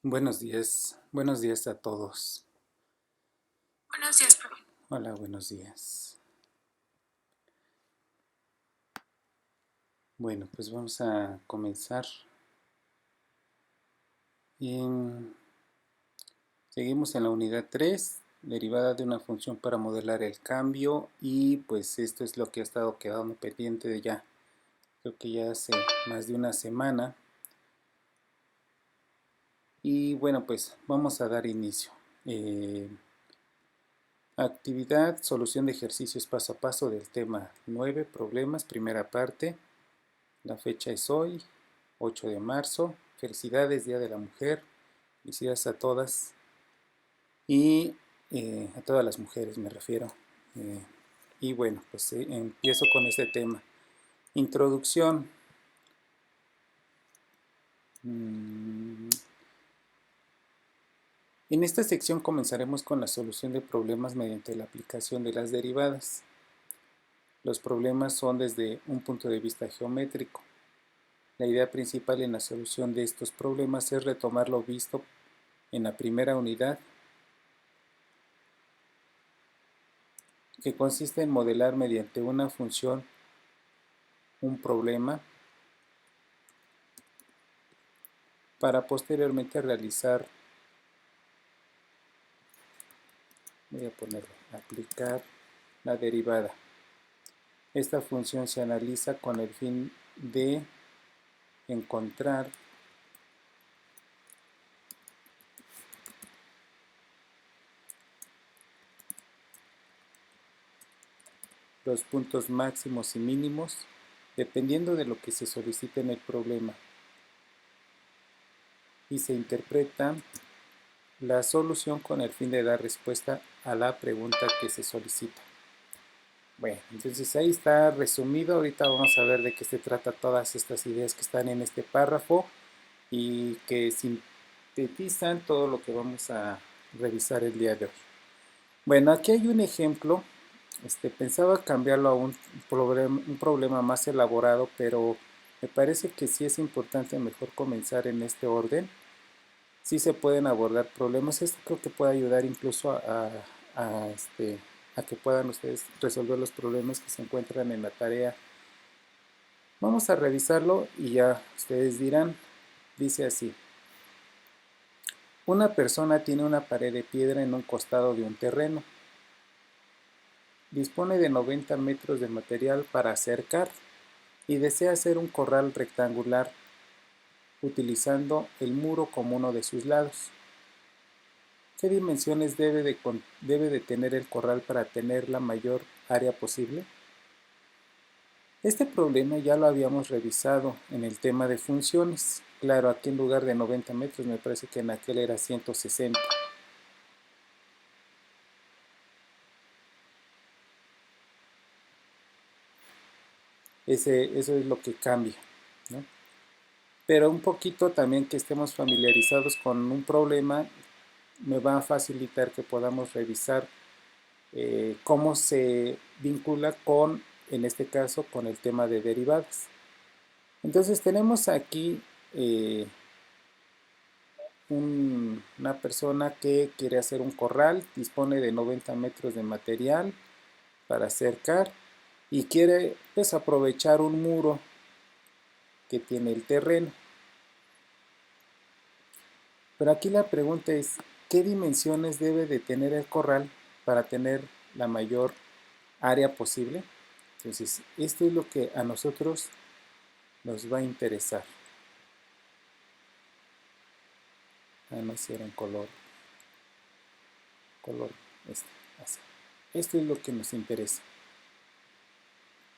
Buenos días a todos. Buenos días, profe. Hola, buenos días. Bueno, pues vamos a comenzar. Seguimos en la unidad 3, derivada de una función para modelar el cambio, y pues esto es lo que ha estado quedando pendiente de ya. Creo que ya hace más de una semana. Y bueno, pues vamos a dar inicio. Actividad, solución de ejercicios paso a paso del tema 9, problemas, primera parte. La fecha es hoy, 8 de marzo. Felicidades, Día de la Mujer. Felicidades a todas y a todas las mujeres me refiero. Eh, y bueno, pues empiezo con este tema. Introducción. En esta sección comenzaremos con la solución de problemas mediante la aplicación de las derivadas. Los problemas son desde un punto de vista geométrico. La idea principal en la solución de estos problemas es retomar lo visto en la primera unidad, que consiste en modelar mediante una función un problema para posteriormente realizar, voy a ponerlo, aplicar la derivada. Esta función se analiza con el fin de encontrar los puntos máximos y mínimos dependiendo de lo que se solicite en el problema, y se interpreta la solución con el fin de dar respuesta a la pregunta que se solicita. Bueno, entonces ahí está resumido. Ahorita vamos a ver de qué se trata todas estas ideas que están en este párrafo y que sintetizan todo lo que vamos a revisar el día de hoy. Bueno, aquí hay un ejemplo. Pensaba cambiarlo a un problema más elaborado, pero me parece que sí es importante mejor comenzar en este orden. Sí se pueden abordar problemas. Esto creo que puede ayudar incluso a que puedan ustedes resolver los problemas que se encuentran en la tarea. Vamos a revisarlo y ya ustedes dirán. Dice así: una persona tiene una pared de piedra en un costado de un terreno. Dispone de 90 metros de material para acercar y desea hacer un corral rectangular utilizando el muro como uno de sus lados. ¿Qué dimensiones debe de tener el corral para tener la mayor área posible? Este problema ya lo habíamos revisado en el tema de funciones. Claro, aquí en lugar de 90 metros me parece que en aquel era 160. Eso es lo que cambia, ¿no? Pero un poquito también que estemos familiarizados con un problema me va a facilitar que podamos revisar cómo se vincula con, en este caso, con el tema de derivadas. Entonces tenemos aquí una persona que quiere hacer un corral, dispone de 90 metros de material para cercar y quiere pues aprovechar un muro que tiene el terreno. Pero aquí la pregunta es, ¿qué dimensiones debe de tener el corral para tener la mayor área posible? Entonces, esto es lo que a nosotros nos va a interesar. No si era en color así. Esto es lo que nos interesa.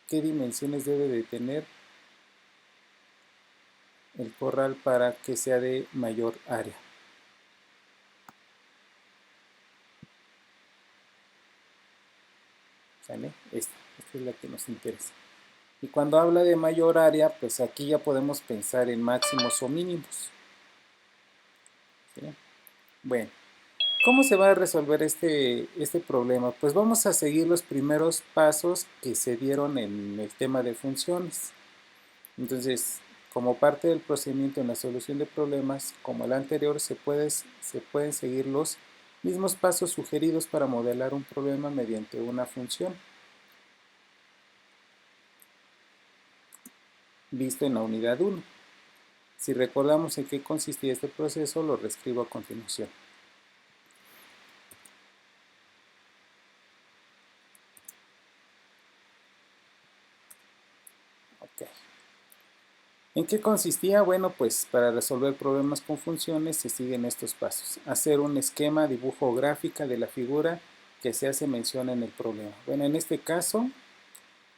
¿Qué dimensiones debe de tener el corral para que sea de mayor área? ¿Sale? Esta es la que nos interesa. Y cuando habla de mayor área, pues aquí ya podemos pensar en máximos o mínimos. ¿Sí? Bueno, ¿cómo se va a resolver este problema? Pues vamos a seguir los primeros pasos que se dieron en el tema de funciones. Entonces, Como parte del procedimiento en la solución de problemas como el anterior, se pueden seguir los mismos pasos sugeridos para modelar un problema mediante una función, visto en la unidad 1. Si recordamos en qué consistía este proceso, lo reescribo a continuación. Okay. ¿En qué consistía? Bueno, pues para resolver problemas con funciones se siguen estos pasos. Hacer un esquema, dibujo o gráfica de la figura que se hace mención en el problema. Bueno, en este caso,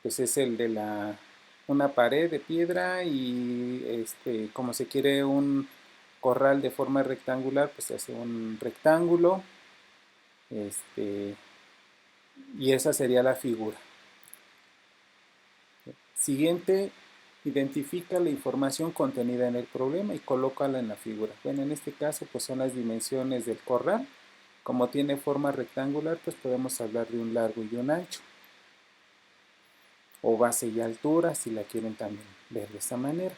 pues es el de una pared de piedra y como se quiere un corral de forma rectangular, pues se hace un rectángulo y esa sería la figura. Siguiente, identifica la información contenida en el problema y colócala en la figura. Bueno, en este caso pues son las dimensiones del corral. Como tiene forma rectangular, pues podemos hablar de un largo y un ancho. O base y altura, si la quieren también ver de esta manera.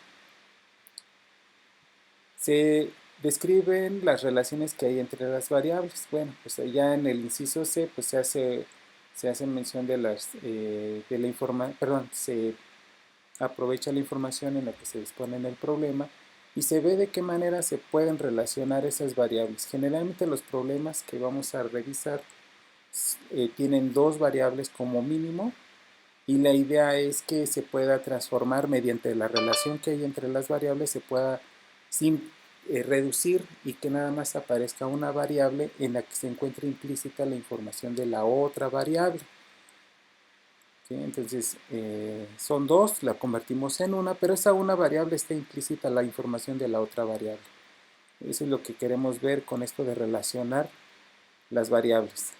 Se describen las relaciones que hay entre las variables. Bueno, pues ya en el inciso C pues se hace mención de la información, perdón, se aprovecha la información en la que se dispone en el problema y se ve de qué manera se pueden relacionar esas variables. Generalmente los problemas que vamos a revisar tienen dos variables como mínimo y la idea es que se pueda transformar mediante la relación que hay entre las variables, se pueda reducir y que nada más aparezca una variable en la que se encuentre implícita la información de la otra variable. ¿Sí? Entonces son dos, la convertimos en una, pero esa una variable está implícita la información de la otra variable. Eso es lo que queremos ver con esto de relacionar las variables.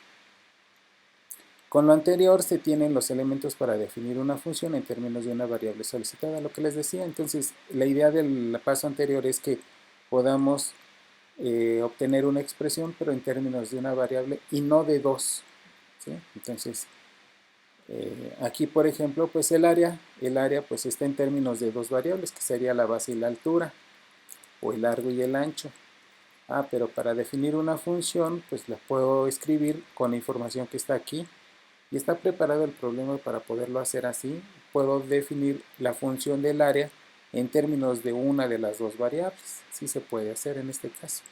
Con lo anterior se tienen los elementos para definir una función en términos de una variable solicitada, lo que les decía. Entonces la idea del paso anterior es que podamos obtener una expresión, pero en términos de una variable y no de dos. ¿Sí? Entonces aquí, por ejemplo, pues el área pues está en términos de dos variables, que sería la base y la altura, o el largo y el ancho. Pero para definir una función, pues la puedo escribir con la información que está aquí, y está preparado el problema para poderlo hacer así. Puedo definir la función del área en términos de una de las dos variables. Sí se puede hacer en este caso.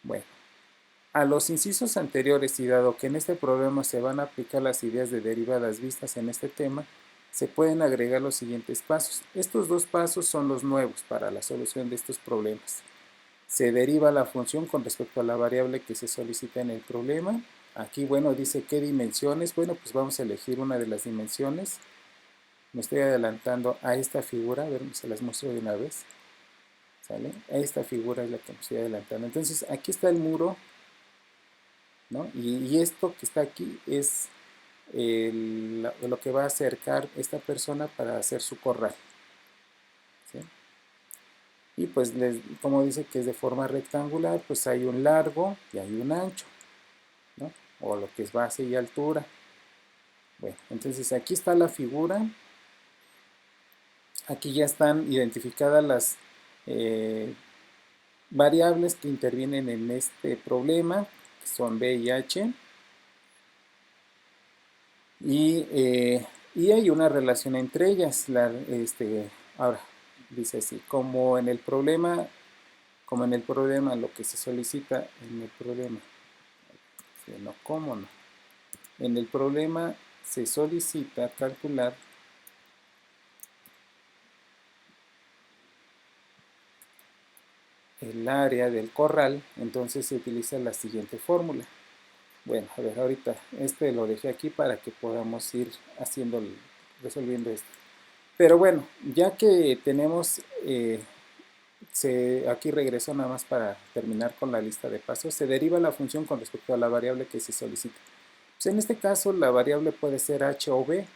Bueno. A los incisos anteriores y dado que en este problema se van a aplicar las ideas de derivadas vistas en este tema, se pueden agregar los siguientes pasos. Estos dos pasos son los nuevos para la solución de estos problemas. Se deriva la función con respecto a la variable que se solicita en el problema. Aquí, bueno, dice qué dimensiones. Bueno, pues vamos a elegir una de las dimensiones. Me estoy adelantando a esta figura. A ver, se las muestro de una vez. ¿Sale? Esta figura es la que me estoy adelantando. Entonces, aquí está el muro, ¿no? Y esto que está aquí es lo que va a acercar esta persona para hacer su corral. ¿Sí? Y pues, como dice que es de forma rectangular, pues hay un largo y hay un ancho, ¿no? O lo que es base y altura. Bueno, entonces aquí está la figura. Aquí ya están identificadas las variables que intervienen en este problema, que son B y H. Y hay una relación entre ellas. Ahora, dice así, como en el problema lo que se solicita en el problema, no, ¿cómo no? En el problema se solicita calcular el área del corral, entonces se utiliza la siguiente fórmula. Bueno, a ver, ahorita lo dejé aquí para que podamos ir resolviendo esto. Pero bueno, ya que tenemos, aquí regreso nada más para terminar con la lista de pasos, se deriva la función con respecto a la variable que se solicita. Pues en este caso la variable puede ser h o b,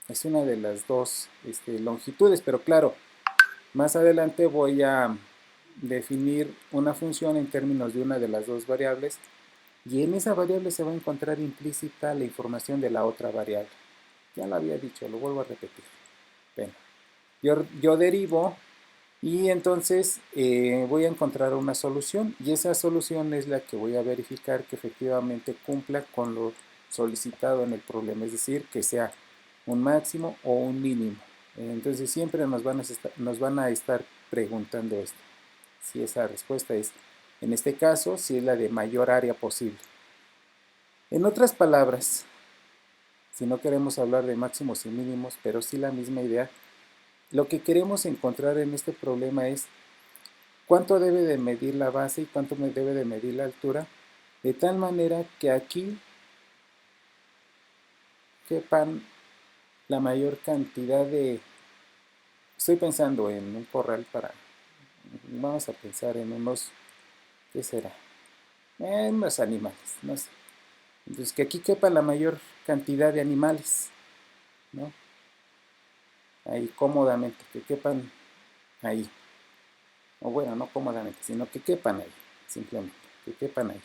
es una de las dos longitudes, pero claro, más adelante voy a definir una función en términos de una de las dos variables y en esa variable se va a encontrar implícita la información de la otra variable. Ya lo había dicho, lo vuelvo a repetir. Bueno, yo derivo y entonces voy a encontrar una solución y esa solución es la que voy a verificar que efectivamente cumpla con lo solicitado en el problema, es decir, que sea un máximo o un mínimo. Entonces siempre nos van a estar preguntando esto, si esa respuesta es, en este caso, si es la de mayor área posible. En otras palabras, si no queremos hablar de máximos y mínimos, pero sí la misma idea, lo que queremos encontrar en este problema es cuánto debe de medir la base y cuánto debe de medir la altura, de tal manera que aquí quepan la mayor cantidad de... Estoy pensando en un corral para... Vamos a pensar en unos... ¿Qué será? En unos animales, no sé. Entonces que aquí quepa la mayor cantidad de animales, ¿no? Ahí cómodamente, que quepan ahí. O bueno, no cómodamente, sino que quepan ahí, simplemente, que quepan ahí.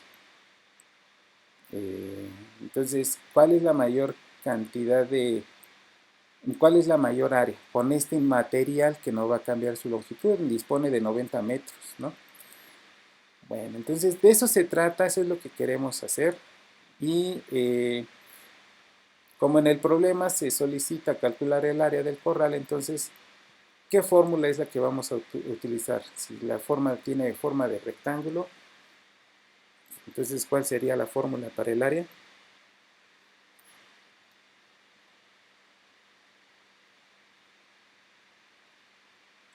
Entonces, ¿cuál es la mayor cantidad de, cuál es la mayor área? Con este material que no va a cambiar su longitud, dispone de 90 metros, ¿no? Bueno, entonces de eso se trata, eso es lo que queremos hacer. Y como en el problema se solicita calcular el área del corral, entonces, ¿qué fórmula es la que vamos a utilizar? Si la forma tiene forma de rectángulo, entonces, ¿cuál sería la fórmula para el área?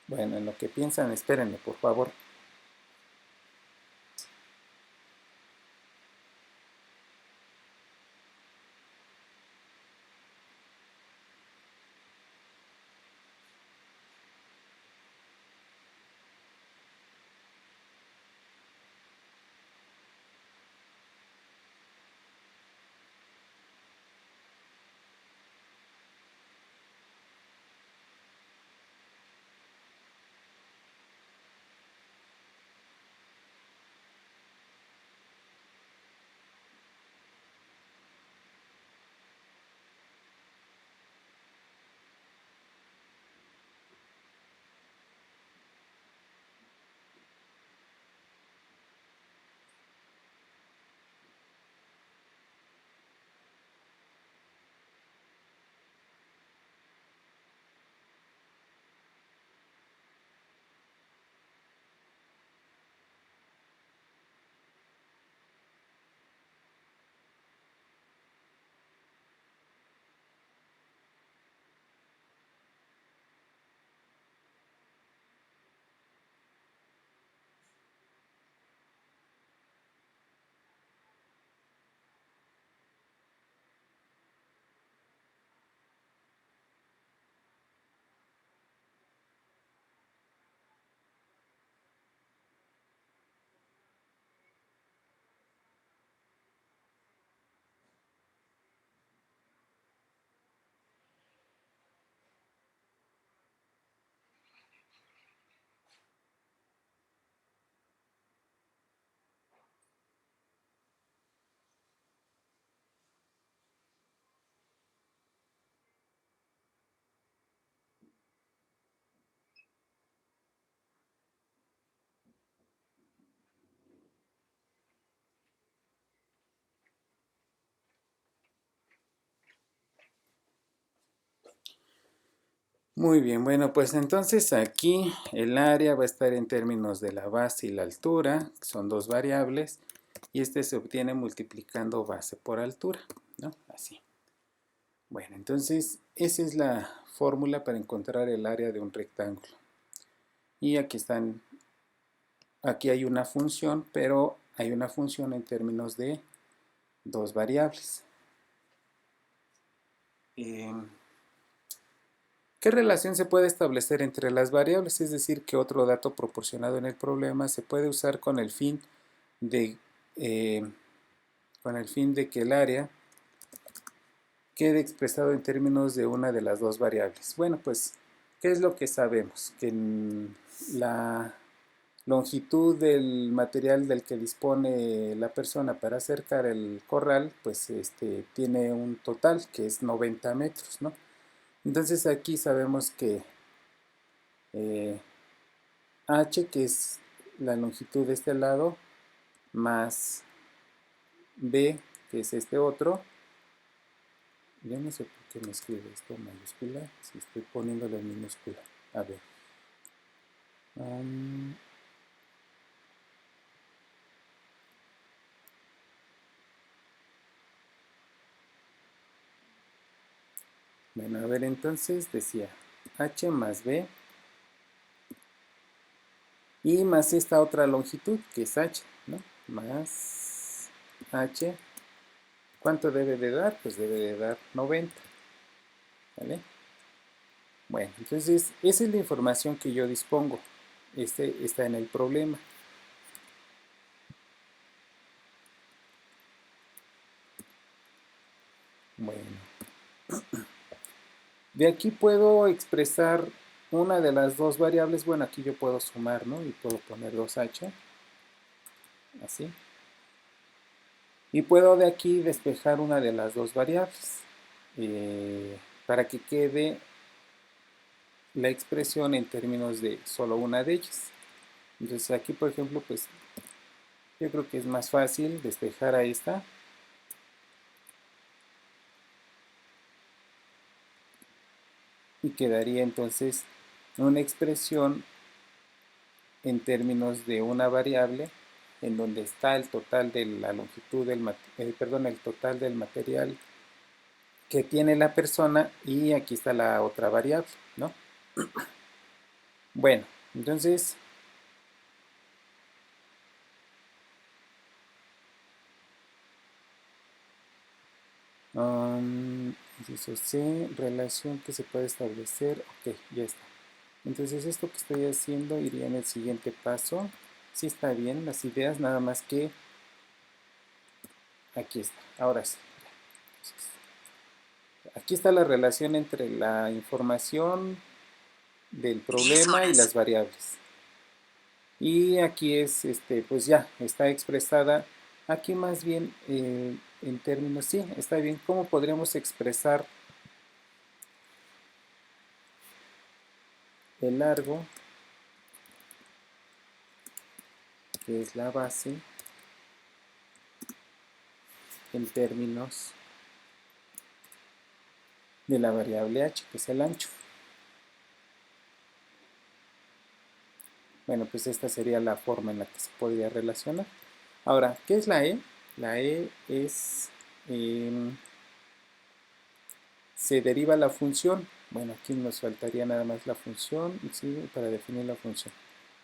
Bueno, en lo que piensan, espérenme, por favor. Muy bien, bueno, pues entonces aquí el área va a estar en términos de la base y la altura, que son dos variables, y este se obtiene multiplicando base por altura, ¿no? Así. Bueno, entonces esa es la fórmula para encontrar el área de un rectángulo. Y aquí hay una función, pero hay una función en términos de dos variables. ¿Qué relación se puede establecer entre las variables? Es decir, que otro dato proporcionado en el problema se puede usar de, eh, con el fin de que el área quede expresado en términos de una de las dos variables. Bueno, pues, ¿qué es lo que sabemos? Que la longitud del material del que dispone la persona para acercar el corral, pues tiene un total que es 90 metros, ¿no? Entonces aquí sabemos que h, que es la longitud de este lado, más b, que es este otro. Yo no sé por qué me escribe esto en mayúscula, si estoy poniéndolo en minúscula. A ver. Bueno, a ver, entonces decía h más b y más esta otra longitud, que es h, ¿no? Más h. ¿Cuánto debe de dar? Pues debe de dar 90. ¿Vale? Bueno, entonces esa es la información que yo dispongo. Este está en el problema. Bueno, de aquí puedo expresar una de las dos variables. Bueno, aquí yo puedo sumar, ¿no? Y puedo poner 2h, así. Y puedo de aquí despejar una de las dos variables para que quede la expresión en términos de solo una de ellas. Entonces aquí, por ejemplo, pues yo creo que es más fácil despejar a esta. Y quedaría entonces una expresión en términos de una variable en donde está el total de la longitud del el total del material que tiene la persona, y aquí está la otra variable, ¿no? Bueno, entonces inciso C, relación que se puede establecer. Ok, ya está. Entonces esto que estoy haciendo iría en el siguiente paso. Sí está bien las ideas, nada más que aquí está. Ahora sí. Aquí está la relación entre la información del problema y las variables. Y aquí es, pues ya, está expresada. Aquí más bien, en términos, sí, está bien. ¿Cómo podríamos expresar el largo, que es la base, en términos de la variable h, que es el ancho? Bueno, pues esta sería la forma en la que se podría relacionar. Ahora, ¿qué es la e? La e es, se deriva la función. Bueno, aquí nos faltaría nada más la función, ¿sí? Para definir la función.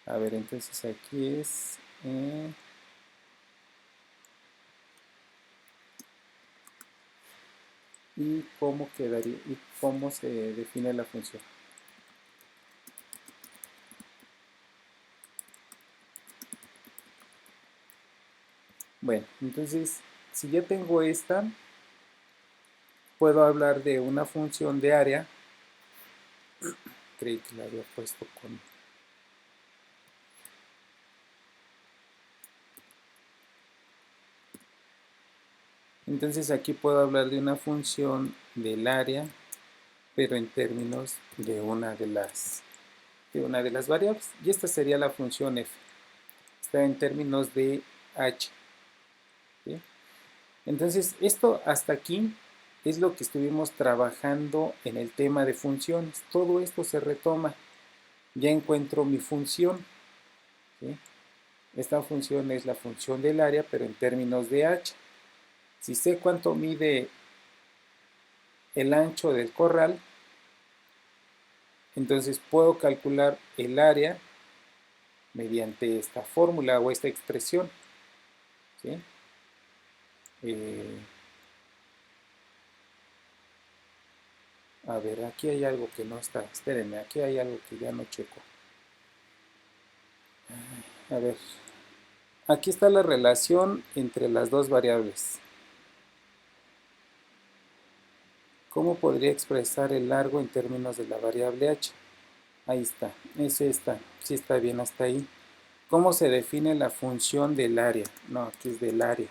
A ver, entonces aquí es... ¿y cómo quedaría? ¿Y cómo se define la función? Bueno, entonces, si ya tengo esta, puedo hablar de una función de área. Creí que la había puesto con... Entonces aquí puedo hablar de una función del área, pero en términos de una de las variables. Y esta sería la función f. Está en términos de h. ¿Sí? Entonces, esto hasta aquí es lo que estuvimos trabajando en el tema de funciones. Todo esto se retoma. Ya encuentro mi función. ¿Sí? Esta función es la función del área, pero en términos de h. Si sé cuánto mide el ancho del corral, entonces puedo calcular el área mediante esta fórmula o esta expresión. ¿Sí? A ver, aquí hay algo que no está. Espérenme, aquí hay algo que ya no checo. A ver, aquí está la relación entre las dos variables. ¿Cómo podría expresar el largo en términos de la variable h? Ahí está, es esta. Sí está bien hasta ahí. ¿Cómo se define la función del área? No, aquí es del área.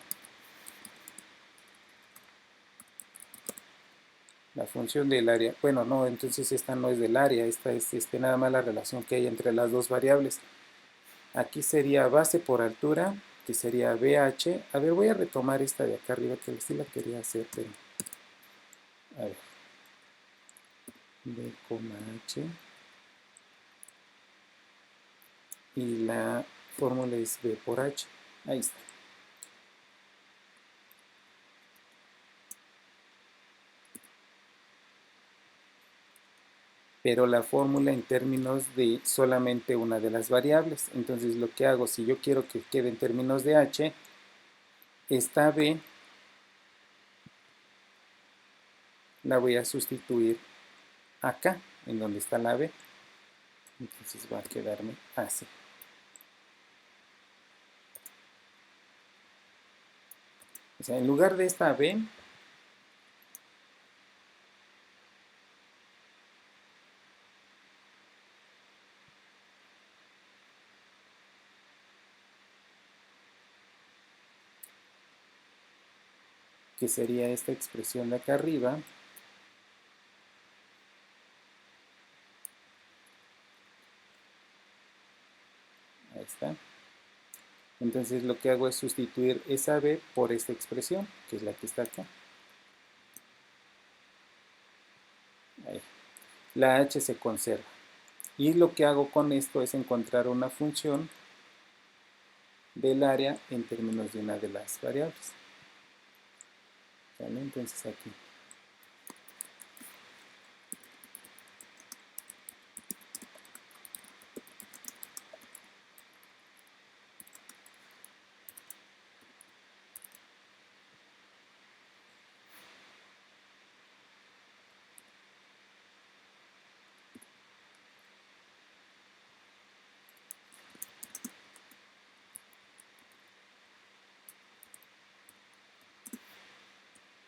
La función del área. Bueno, no, entonces esta no es del área, esta es nada más la relación que hay entre las dos variables. Aquí sería base por altura, que sería BH. A ver, voy a retomar esta de acá arriba, que sí la quería hacer, pero... A ver. B, H. Y la fórmula es B por H. Ahí está. Pero la fórmula en términos de solamente una de las variables. Entonces lo que hago, si yo quiero que quede en términos de H, esta B la voy a sustituir acá, en donde está la B. Entonces va a quedarme así. O sea, en lugar de esta B, que sería esta expresión de acá arriba, ahí está. Entonces lo que hago es sustituir esa B por esta expresión, que es la que está acá. Ahí. La H se conserva. Y lo que hago con esto es encontrar una función del área en términos de una de las variables. ¿Vale? Entonces aquí.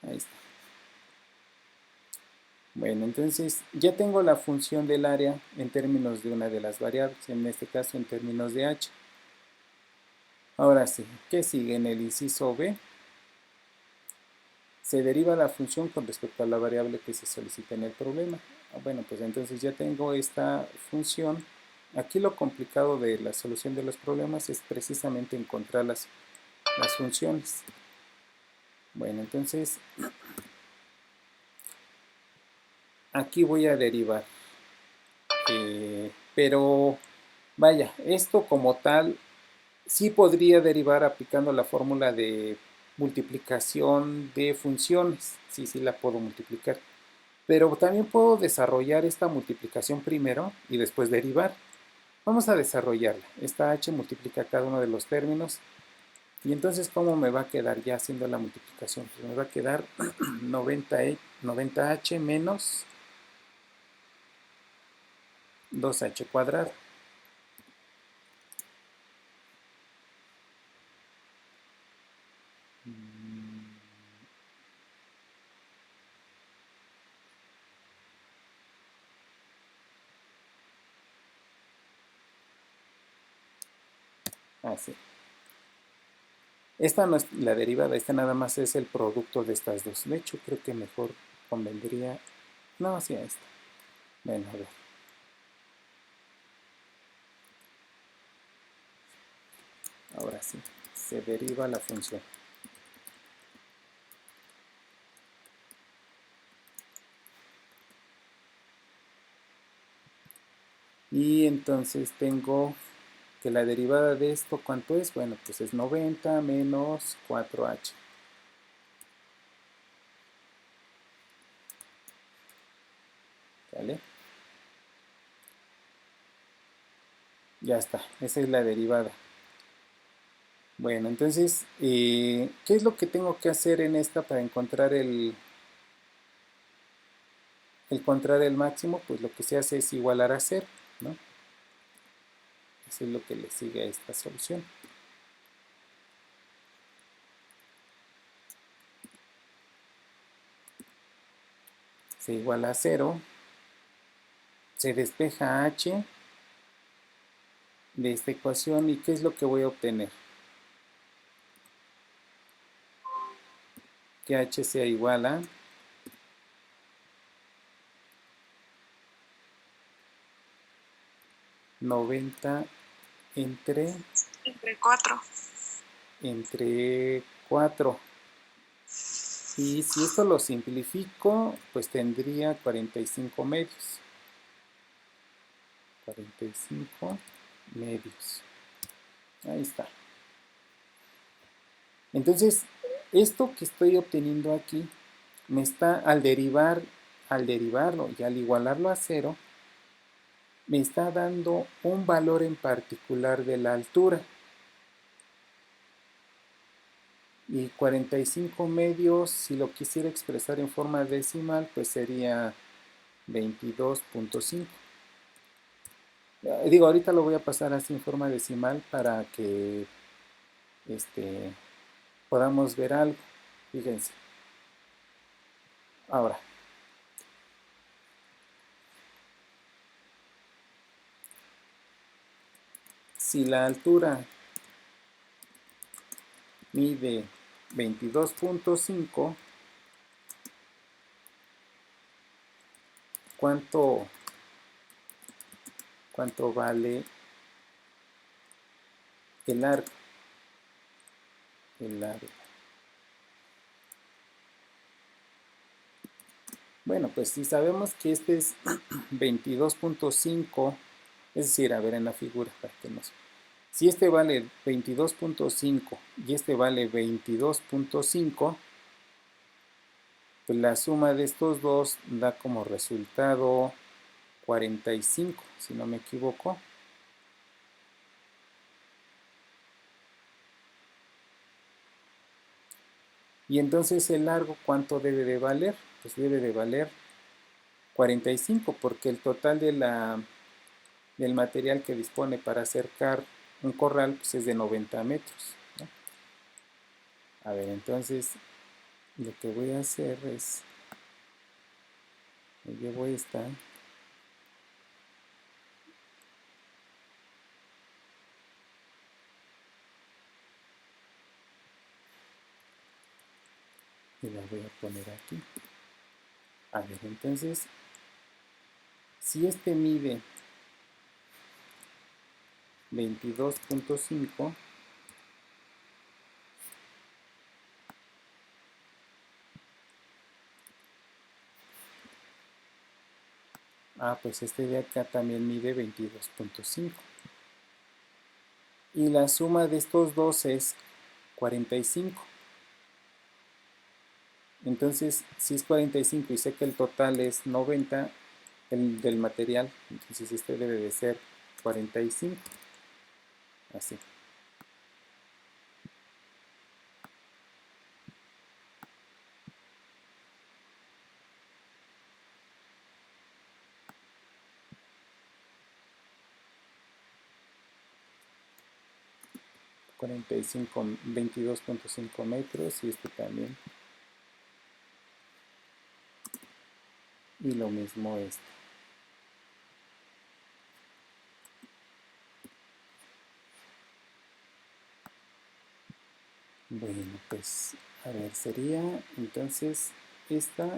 Ahí está. Bueno, entonces ya tengo la función del área en términos de una de las variables, en este caso en términos de H. Ahora sí, ¿qué sigue en el inciso B? Se deriva la función con respecto a la variable que se solicita en el problema. Bueno, pues entonces ya tengo esta función. Aquí lo complicado de la solución de los problemas es precisamente encontrar las funciones. Bueno, entonces aquí voy a derivar. Pero vaya, esto como tal sí podría derivar aplicando la fórmula de multiplicación de funciones. Sí, sí la puedo multiplicar. Pero también puedo desarrollar esta multiplicación primero y después derivar. Vamos a desarrollarla. Esta h multiplica cada uno de los términos. Y entonces, ¿cómo me va a quedar ya haciendo la multiplicación? Pues me va a quedar 90h menos 2h cuadrado. Así. Esta no es la derivada, esta nada más es el producto de estas dos. De hecho, creo que mejor convendría... No, sí, esta. Bueno, a ver. Ahora sí, se deriva la función. Y entonces tengo que la derivada de esto, ¿cuánto es? Bueno, pues es 90 menos 4h. ¿Vale? Ya está, esa es la derivada. Bueno, entonces, ¿qué es lo que tengo que hacer en esta para encontrar encontrar el máximo? Pues lo que se hace es igualar a 0, ¿no? Eso es lo que le sigue a esta solución. Se iguala a 0, se despeja h de esta ecuación y ¿qué es lo que voy a obtener? Que h sea igual a 90 entre 4. Entre 4. Y si esto lo simplifico, pues tendría 45 medios. 45 medios. Ahí está. Entonces, esto que estoy obteniendo aquí, me está, al derivarlo y al igualarlo a 0, me está dando un valor en particular de la altura. Y 45 medios, si lo quisiera expresar en forma decimal, pues sería 22.5. Digo, ahorita lo voy a pasar así en forma decimal para que podamos ver algo. Fíjense. Ahora, si la altura mide 22.5, ¿cuánto vale el largo? El largo. Bueno, pues si sabemos que este es 22.5, es decir, a ver en la figura, para que nos... Si este vale 22.5 y este vale 22.5, pues la suma de estos dos da como resultado 45, si no me equivoco. Y entonces el largo, ¿cuánto debe de valer? Pues debe de valer 45, porque el total del material que dispone para acercar un corral pues es de 90 metros, ¿no? A ver, entonces lo que voy a hacer es, me llevo esta, y la voy a poner aquí. A ver, entonces, si este mide 22.5, pues este de acá también mide 22.5. Y la suma de estos dos es 45. Entonces, si es 45 y sé que el total es 90 del material, entonces este debe de ser 45. Así. 45, 22.5 metros y este también. Y lo mismo este. Bueno, pues a ver, sería entonces esta.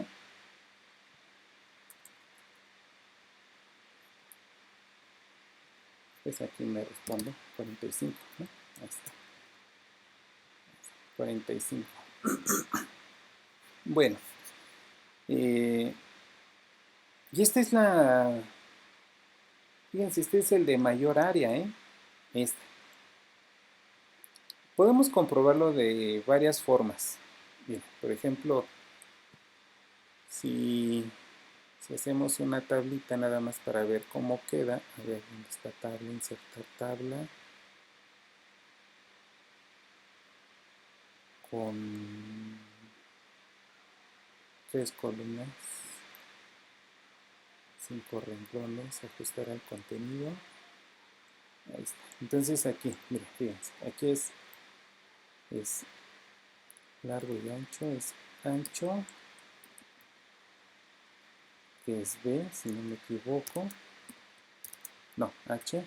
Pues aquí me responde 45, ¿no? Ahí está. 45. Bueno, y esta es la... Fíjense, este es el de mayor área, ¿eh? Este. Podemos comprobarlo de varias formas. Bien, por ejemplo, si hacemos una tablita nada más para ver cómo queda. A ver, ¿dónde está tabla? Insertar tabla. Con 3 columnas. 5 renglones. Ajustar al contenido. Ahí está. Entonces aquí, mira, fíjense. Aquí es largo y ancho. Es ancho, que es B, si no me equivoco. No, H.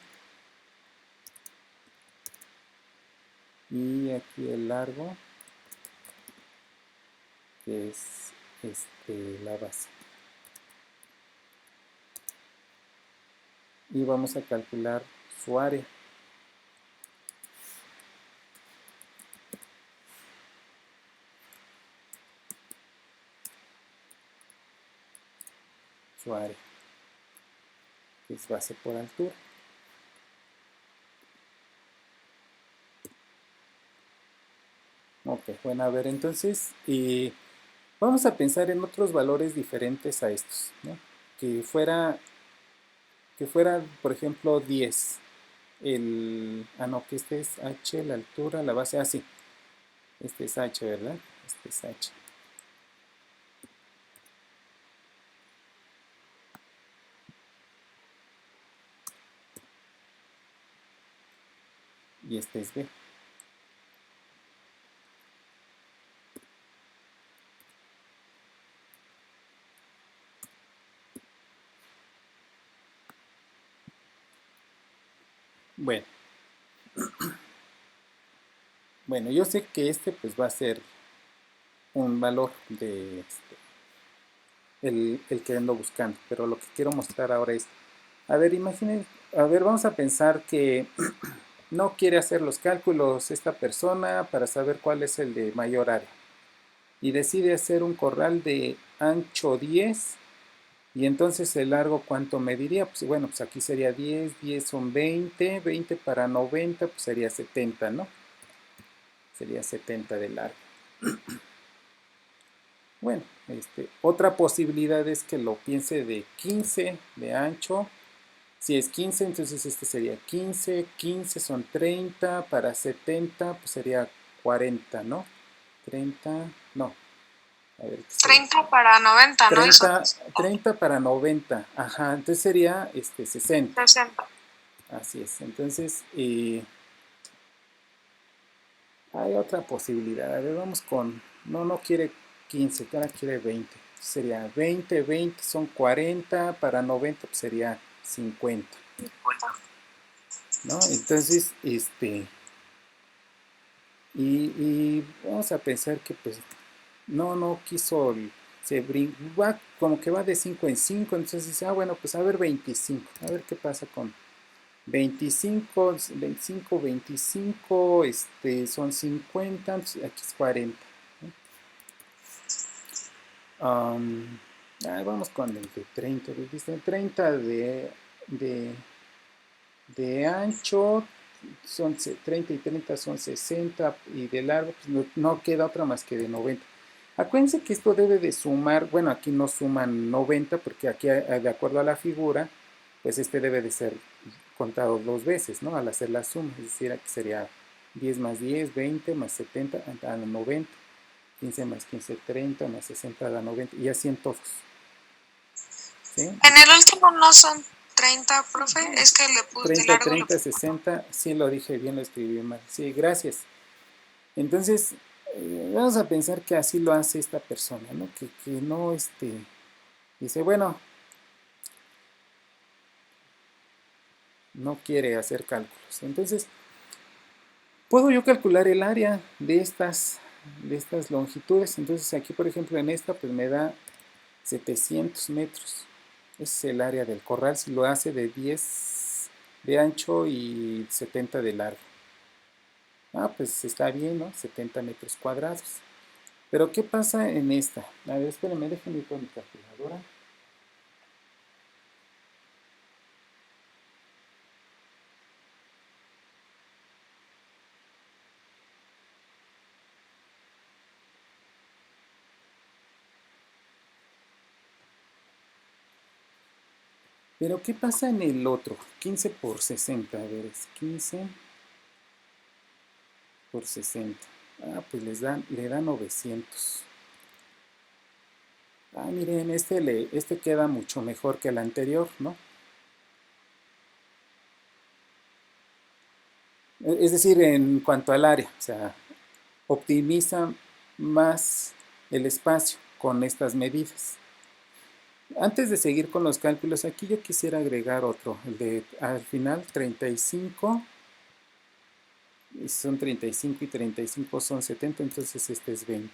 Y aquí el largo, que es la base. y vamos a calcular su área. Su área, que es base por altura. Ok, bueno, a ver, entonces, vamos a pensar en otros valores diferentes a estos, ¿no? Que fuera, por ejemplo, 10. No, que este es h, la altura, la base, sí. Este es h, ¿verdad? Este es h. Y este es b. Bueno, yo sé que este pues va a ser un valor de el que ando buscando, pero lo que quiero mostrar ahora es, a ver, imaginen, a ver, vamos a pensar que no quiere hacer los cálculos esta persona para saber cuál es el de mayor área y decide hacer un corral de ancho 10 y entonces el largo ¿cuánto mediría? Pues bueno, pues aquí sería 10, 10 son 20, 20 para 90 pues sería 70, ¿no? Sería 70 de largo. Bueno, otra posibilidad es que lo piense de 15 de ancho. Si es 15, entonces este sería 15, 15 son 30, para 70 pues sería 40, ¿no? 30, no, a ver, ¿qué sería? 30 para 90, ¿no? 30 para 90, ajá, entonces sería 60, 60. así es. Entonces, hay otra posibilidad, a ver, vamos con, no quiere 15, ahora quiere 20, sería 20, 20 son 40, para 90 pues sería 50, ¿no? Entonces, y vamos a pensar que pues no quiso, va como que va de 5 en 5, entonces dice, bueno, pues a ver 25, a ver qué pasa con 25, 25, 25, son 50, aquí es 40. Vamos con el de 30, dice 30 de ancho, son 30 y 30 son 60 y de largo pues no queda otra más que de 90. Acuérdense que esto debe de sumar, bueno, aquí no suman 90 porque aquí de acuerdo a la figura, pues debe de ser contado dos veces, ¿no? Al hacer la suma, es decir, aquí sería 10 más 10, 20 más 70 da 90, 15 más 15, 30 más 60 da 90 y así en todos. ¿Sí? En el último no son 30, profe, es que le puse 30, largo. 30, 60, sí lo dije bien, lo escribí mal. Sí, gracias. Entonces, vamos a pensar que así lo hace esta persona, ¿no? Que no, dice, bueno, no quiere hacer cálculos. Entonces, puedo yo calcular el área de estas longitudes. Entonces, aquí, por ejemplo, en esta, pues me da 700 metros. Ese es el área del corral si lo hace de 10 de ancho y 70 de largo. Pues está bien, ¿no? 70 metros cuadrados. Pero ¿qué pasa en esta? A ver, espérenme, déjenme ir con mi calculadora. Pero ¿qué pasa en el otro? 15 por 60, a ver, es 15 por 60. Pues le da 900. Miren, este queda mucho mejor que el anterior, ¿no? Es decir, en cuanto al área, o sea, optimiza más el espacio con estas medidas. Antes de seguir con los cálculos, aquí yo quisiera agregar otro, el de al final 35, son 35 y 35 son 70, entonces este es 20.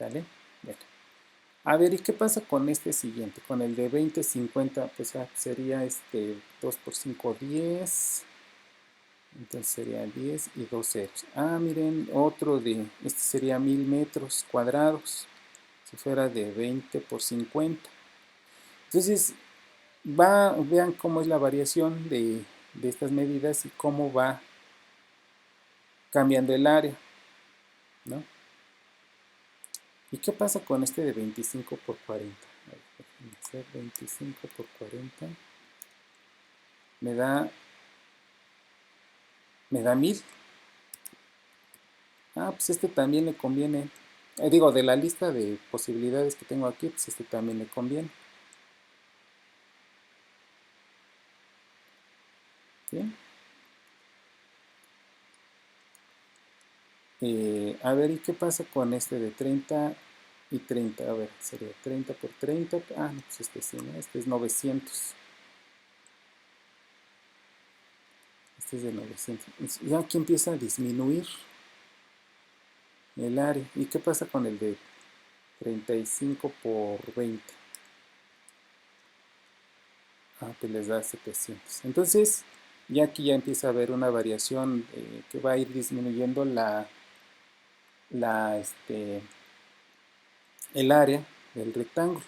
¿Vale? Bueno. A ver, ¿y qué pasa con este siguiente? Con el de 20, 50, pues sería 2 por 5, 10. Entonces sería 10 y 2 ceros. Ah, miren, otro este sería 1000 metros cuadrados. Si fuera de 20 por 50. Entonces, vean cómo es la variación de estas medidas y cómo va cambiando el área, ¿no? ¿Y qué pasa con este de 25 por 40? A ver, déjenme hacer 25 por 40. Me da 1000. Ah, pues este también le conviene. Digo, de la lista de posibilidades que tengo aquí, pues este también le conviene. ¿Sí? A ver, ¿y qué pasa con este de 30 y 30? A ver, sería 30 por 30. Ah, no, pues este sí, ¿no? Este es 900. Este es de 900. Ya aquí empieza a disminuir el área. ¿Y qué pasa con el de 35 por 20? Ah, pues les da 700. Entonces, ya aquí ya empieza a haber una variación que va a ir disminuyendo la, este, el área del rectángulo.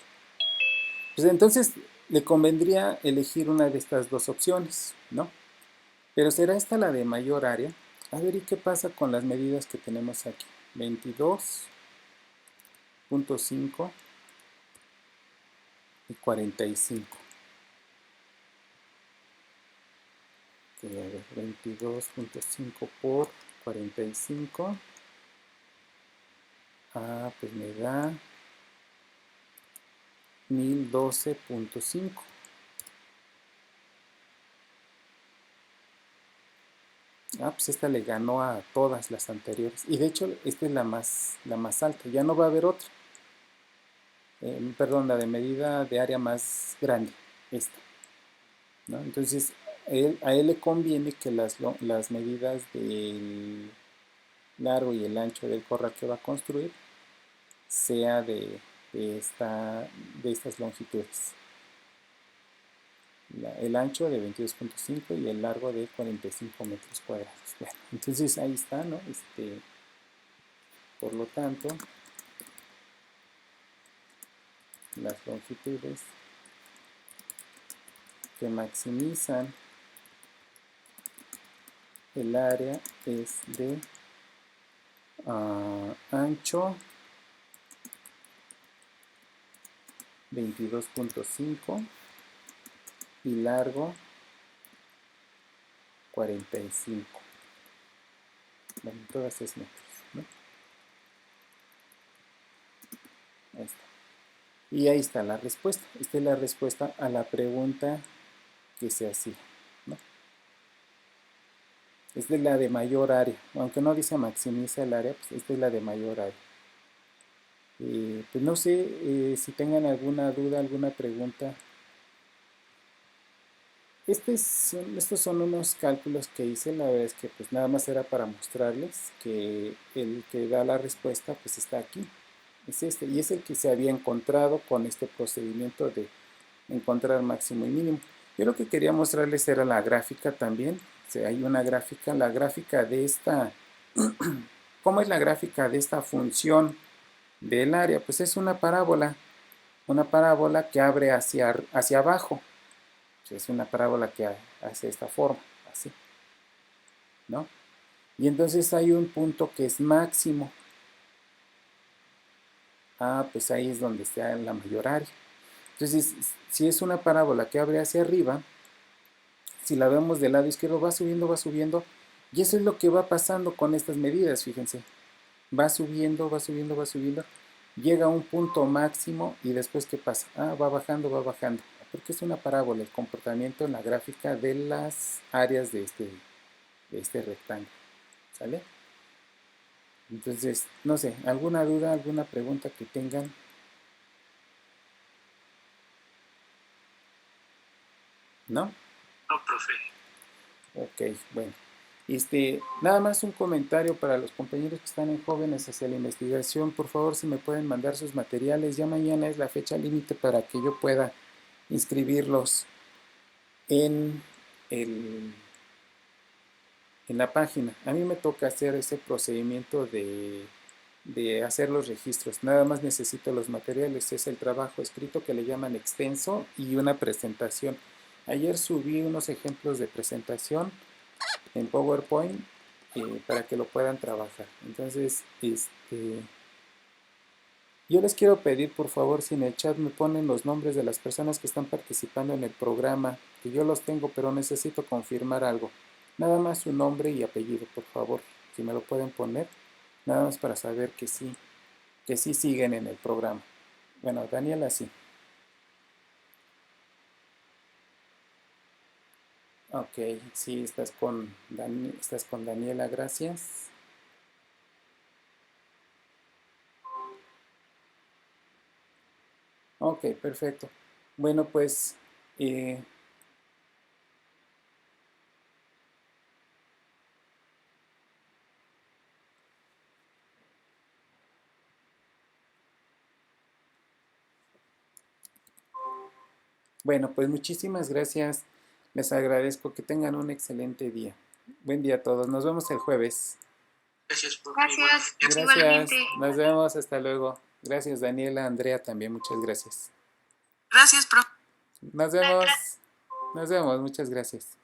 Pues entonces le convendría elegir una de estas dos opciones, ¿no? Pero será esta la de mayor área. A ver, ¿y qué pasa con las medidas que tenemos aquí? 22.5 y 45. A ver, 22.5 por 45. Ah, pues me da 1012.5. Ah, pues esta le ganó a todas las anteriores. Y de hecho, esta es la más alta. Ya no va a haber otra. Perdón, la de medida de área más grande. Esta, ¿no? Entonces, a él le conviene que las medidas del largo y el ancho del corral que va a construir sea de, esta, de estas longitudes. El ancho de 22.5 y el largo de 45 metros cuadrados. Bueno, entonces ahí está, ¿no? Por lo tanto, las longitudes que maximizan el área es de ancho 22.5 y largo 45. Bueno, todas es metros, ¿no? Ahí está. Y ahí está la respuesta. Esta es la respuesta a la pregunta que se hacía, ¿no? Esta es la de mayor área. Aunque no dice maximiza el área, pues esta es la de mayor área. Pues no sé si tengan alguna duda, alguna pregunta. Estos son unos cálculos que hice, la verdad es que pues nada más era para mostrarles que el que da la respuesta pues está aquí, es este, y es el que se había encontrado con este procedimiento de encontrar máximo y mínimo. Yo lo que quería mostrarles era la gráfica también, o sea, hay una gráfica, la gráfica de esta, ¿cómo es la gráfica de esta función del área? Pues es una parábola que abre hacia abajo. Es una parábola que hace esta forma, así, ¿no? Y entonces hay un punto que es máximo. Ah, pues ahí es donde está la mayor área. Entonces, si es una parábola que abre hacia arriba, si la vemos del lado izquierdo, va subiendo, va subiendo. Y eso es lo que va pasando con estas medidas, fíjense. Va subiendo, va subiendo, va subiendo. Llega a un punto máximo y después, ¿qué pasa? Ah, va bajando, va bajando. Porque es una parábola, el comportamiento en la gráfica de las áreas de este rectángulo. ¿Sale? Entonces, no sé, ¿alguna duda, alguna pregunta que tengan? ¿No? No, profe. Ok, bueno. Nada más un comentario para los compañeros que están en jóvenes hacia la investigación. Por favor, si me pueden mandar sus materiales. Ya mañana es la fecha límite para que yo pueda inscribirlos en, el, en la página. A mí me toca hacer ese procedimiento de hacer los registros. Nada más necesito los materiales. Es el trabajo escrito que le llaman extenso y una presentación. Ayer subí unos ejemplos de presentación en PowerPoint para que lo puedan trabajar. Entonces, yo les quiero pedir, por favor, si en el chat me ponen los nombres de las personas que están participando en el programa, que yo los tengo, pero necesito confirmar algo. Nada más su nombre y apellido, por favor, si me lo pueden poner, nada más para saber que sí siguen en el programa. Bueno, Daniela sí. Ok, sí, estás con Daniela, gracias. Ok, perfecto. Bueno, pues, eh, bueno, pues muchísimas gracias. Les agradezco que tengan un excelente día. Buen día a todos. Nos vemos el jueves. Gracias, profe. Gracias, Gracias. igualmente. Nos vemos. Hasta luego. Gracias, Daniela, Andrea también. Muchas gracias. Gracias, profe. Nos vemos. Nos vemos. Muchas gracias.